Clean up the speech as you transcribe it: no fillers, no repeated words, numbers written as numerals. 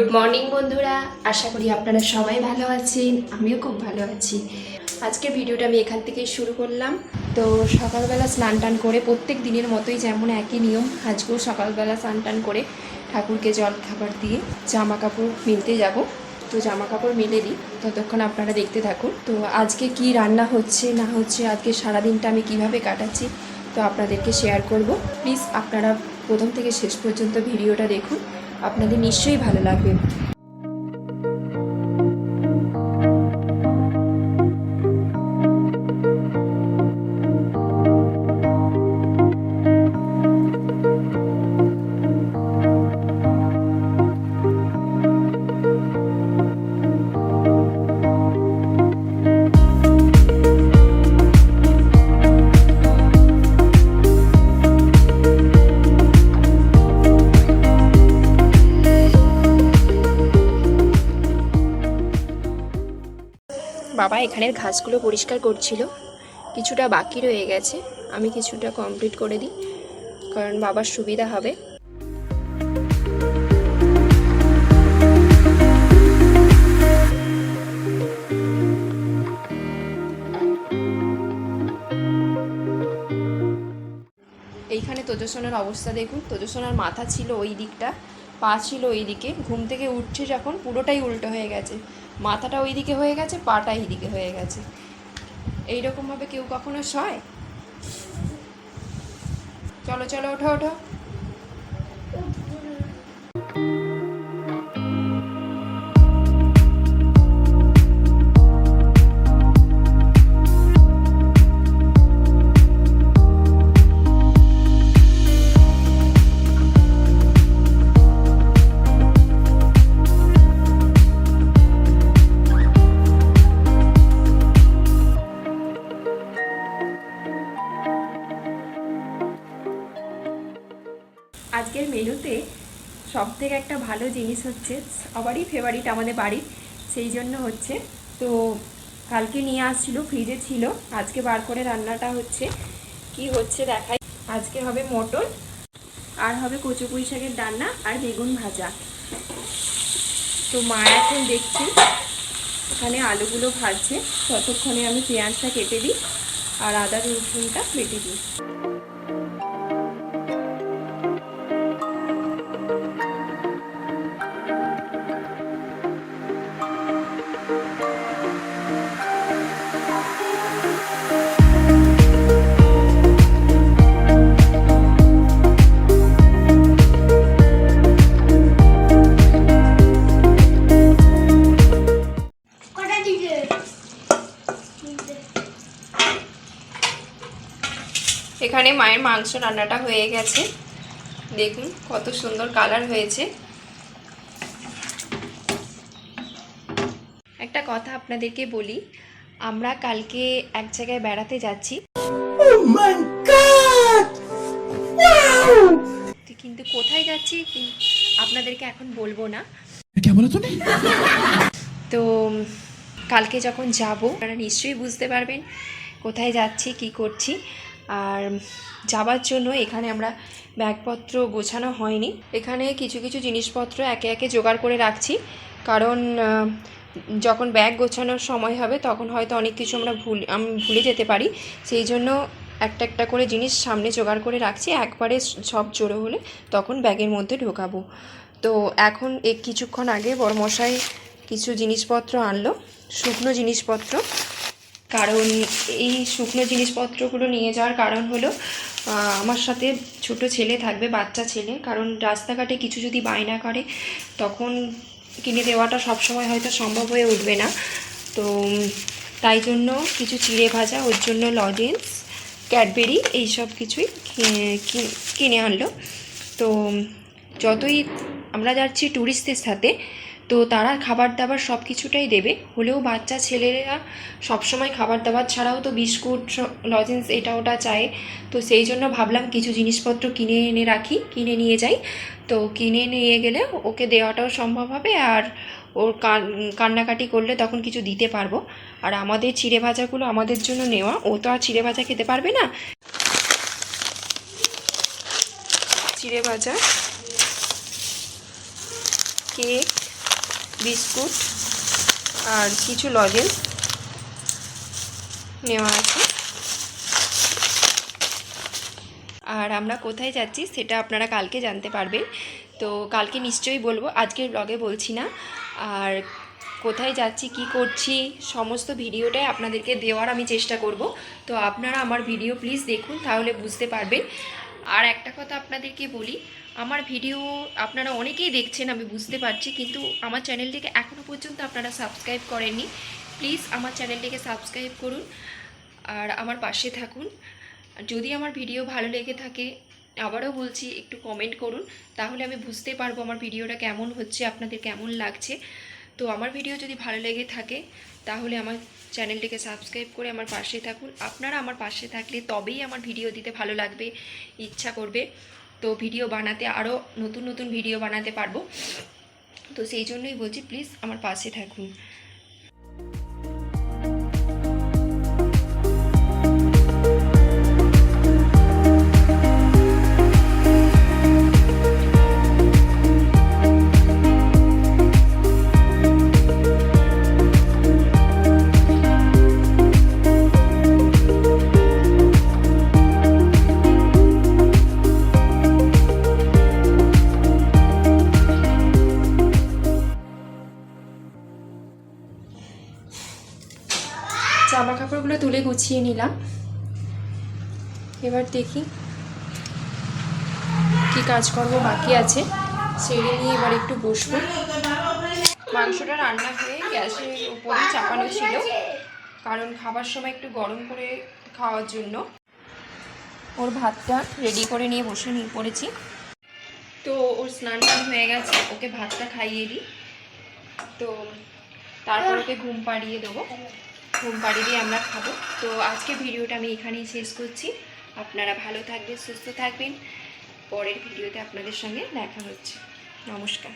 Good morning বন্ধুরা, আশা করি আপনারা সবাই ভালো আছেন। আমিও খুব ভালো আছি। আজকের ভিডিওটা আমি এখান থেকেই শুরু করলাম। তো সকালবেলা স্নান টান করে প্রত্যেক দিনের মতোই যেমন একই নিয়ম, আজকেও সকালবেলা স্নান টান করে ঠাকুরকে জল খাবার দিয়ে জামা কাপড় মিলতে যাব। তো জামা কাপড় মেলে দিই, ততক্ষণ আপনারা দেখতে থাকুন। তো আজকে কি রান্না হচ্ছে না হচ্ছে, আজকে সারাদিনটা আমি কিভাবে কাটাচ্ছি তো আপনাদেরকে শেয়ার করব। প্লিজ আপনারা প্রথম থেকে শেষ পর্যন্ত ভিডিওটা দেখুন, আপনাদের নিশ্চয়ই ভালো লাগবে। বাবা এখানের ঘাসগুলো পরিষ্কার করছিল, কিছুটা বাকি রয়ে গেছে, আমি কিছুটা কমপ্লিট করে দিই কারণ বাবার সুবিধা হবে। এইখানে তোজসোনার অবস্থা দেখুন। তোজসোনার মাথা ছিল ওই দিকটা, পা ছিল ওই দিকে, ঘুম থেকে উঠছে যখন পুরোটাই উল্টো হয়ে গেছে, মাথাটা ওই দিকে হয়ে গেছে, পাটা এই দিকে হয়ে গেছে। এইরকমভাবে কেউ কখনো শয়? চলো চলো, ওঠো ওঠো। আজকের মেনুতে সবথেকে একটা ভালো জিনিস হচ্ছে, সবারই ফেভারিট আমাদের বাড়ির, সেই জন্য হচ্ছে। তো কালকে নিয়ে আসছিল, ফ্রিজে ছিল, আজকে বার করে রান্নাটা হচ্ছে। কি হচ্ছে দেখাই। আজকে হবে মটন, আর হবে কচু পুঁই শাকের ডান্না আর বেগুন ভাজা। তো মা এখন দেখছি এখানে আলুগুলো ভাজছে, ততক্ষণে আমি পেঁয়াজটা কেটে দিই আর আদা রসুনটা বেটে দিই। এখানে মায়ের মাংস রান্নাটা হয়ে গেছে, দেখুন কত সুন্দর কালার হয়েছে। একটা কথা আপনাদেরকে বলি, আমরা কালকে এক জায়গায় বেড়াতে যাচ্ছি, কিন্তু কোথায় যাচ্ছি আপনাদেরকে এখন বলবো না। তো কালকে যখন যাব আপনারা নিশ্চয়ই বুঝতে পারবেন কোথায় যাচ্ছি কি করছি। আর যাবার জন্য এখানে আমরা ব্যাগপত্র গোছানো হয়নি, এখানে কিছু কিছু জিনিসপত্র একে একে জোগাড় করে রাখছি, কারণ যখন ব্যাগ গোছানোর সময় হবে তখন হয়তো অনেক কিছু আমি ভুলে যেতে পারি, সেই জন্য একটা একটা করে জিনিস সামনে জোগাড় করে রাখছি, একবারে সব জড়ো হলে তখন ব্যাগের মধ্যে ঢোকাবো। তো এখন কিছুক্ষণ আগে বড়মশাই কিছু জিনিসপত্র আনলো, শুকনো জিনিসপত্র। কারণ এই শুকনো জিনিসপত্রগুলো নিয়ে যাওয়ার কারণ হলো আমার সাথে ছোট ছেলে থাকবে, বাচ্চা ছেলে, কারণ রাস্তাঘাটে কিছু যদি বায়না করে তখন কিনে দেওয়াটা সবসময় হয়তো সম্ভব হয়ে উঠবে না। তো তাই জন্য কিছু চিড়ে ভাজা, ওর জন্য লজেন্স, ক্যাডবেরি, এইসব কিছুই কিনে আনলো। তো যতই আমরা যাচ্ছি ট্যুরিস্টদের সাথে, তো তারা খাবার দাবার সব কিছুটাই দেবে, হলেও বাচ্চা ছেলেরা সবসময় খাবার দাবার ছাড়াও তো বিস্কুট, লজেন্স এটা ওটা চায়। তো সেই জন্য ভাবলাম কিছু জিনিসপত্র কিনে এনে রাখি, কিনে নিয়ে যাই। তো কিনে নিয়ে গেলে ওকে দেওয়াটাও সম্ভব হবে, আর ওর কান্নাকাটি করলে তখন কিছু দিতে পারবো। আর আমাদের চিড়ে ভাজাগুলো আমাদের জন্য নেওয়া, ও তো আর চিড়ে ভাজা খেতে পারবে না। চিড়ে ভাজা, কেক, বিস্কুট আর কিছু লজেন্স নেওয়া আছে। আর আমরা কোথায় যাচ্ছি সেটা আপনারা কালকে জানতে পারবেন। তো কালকে নিশ্চয়ই বলবো, আজকের ব্লগে বলছি না। আর কোথায় যাচ্ছি কি করছি সমস্ত ভিডিওটাই আপনাদেরকে দেওয়ার আমি চেষ্টা করব। তো আপনারা আমার ভিডিও প্লিজ দেখুন, তাহলে বুঝতে পারবেন। আর একটা কথা আপনাদেরকে বলি, আমার ভিডিও আপনারা অনেকেই দেখছেন আমি বুঝতে পারছি, কিন্তু আমার চ্যানেলটিকে এখনও পর্যন্ত আপনারা সাবস্ক্রাইব করেননি। প্লিজ আমার চ্যানেলটিকে সাবস্ক্রাইব করুন আর আমার পাশে থাকুন। যদি আমার ভিডিও ভালো লেগে থাকে, আবারও বলছি, একটু কমেন্ট করুন, তাহলে আমি বুঝতে পারবো আমার ভিডিওটা কেমন হচ্ছে, আপনাদের কেমন লাগছে। তো আমার ভিডিও যদি ভালো লেগে থাকে তাহলে আমার চ্যানেলটিকে সাবস্ক্রাইব করে আমার পাশে থাকুন। আপনারা আমার পাশে থাকলে তবেই আমার ভিডিও দিতে ভালো লাগবে, ইচ্ছা করবে। তো ভিডিও বানাতে আরও নতুন নতুন ভিডিও বানাতে পারবো। তো সেই জন্যই বলছি, প্লিজ আমার পাশে থাকুন। জামা কাপড়গুলো তুলে গুছিয়ে নিলাম, এবার দেখি কি কাজকর্ম বাকি আছে সেরে নিয়ে এবার একটু বসবো। মাংসটা রান্না হয়ে গ্যাসের উপরে চাপানো ছিল, কারণ খাবার সময় একটু গরম করে খাওয়ার জন্য। ওর ভাতটা রেডি করে নিয়ে পড়েছি। তো ওর স্নান টান হয়ে গেছে, ওকে ভাতটা খাইয়ে দিই, তো তারপর ওকে ঘুম পাড়িয়ে দেবো। ঘুম পাড়িয়ে দিয়ে আমরা খাবো। তো আজকে ভিডিওটা আমি এখানেই শেষ করছি। আপনারা ভালো থাকবেন, সুস্থ থাকবেন। পরের ভিডিওতে আপনাদের সঙ্গে দেখা হচ্ছে। নমস্কার।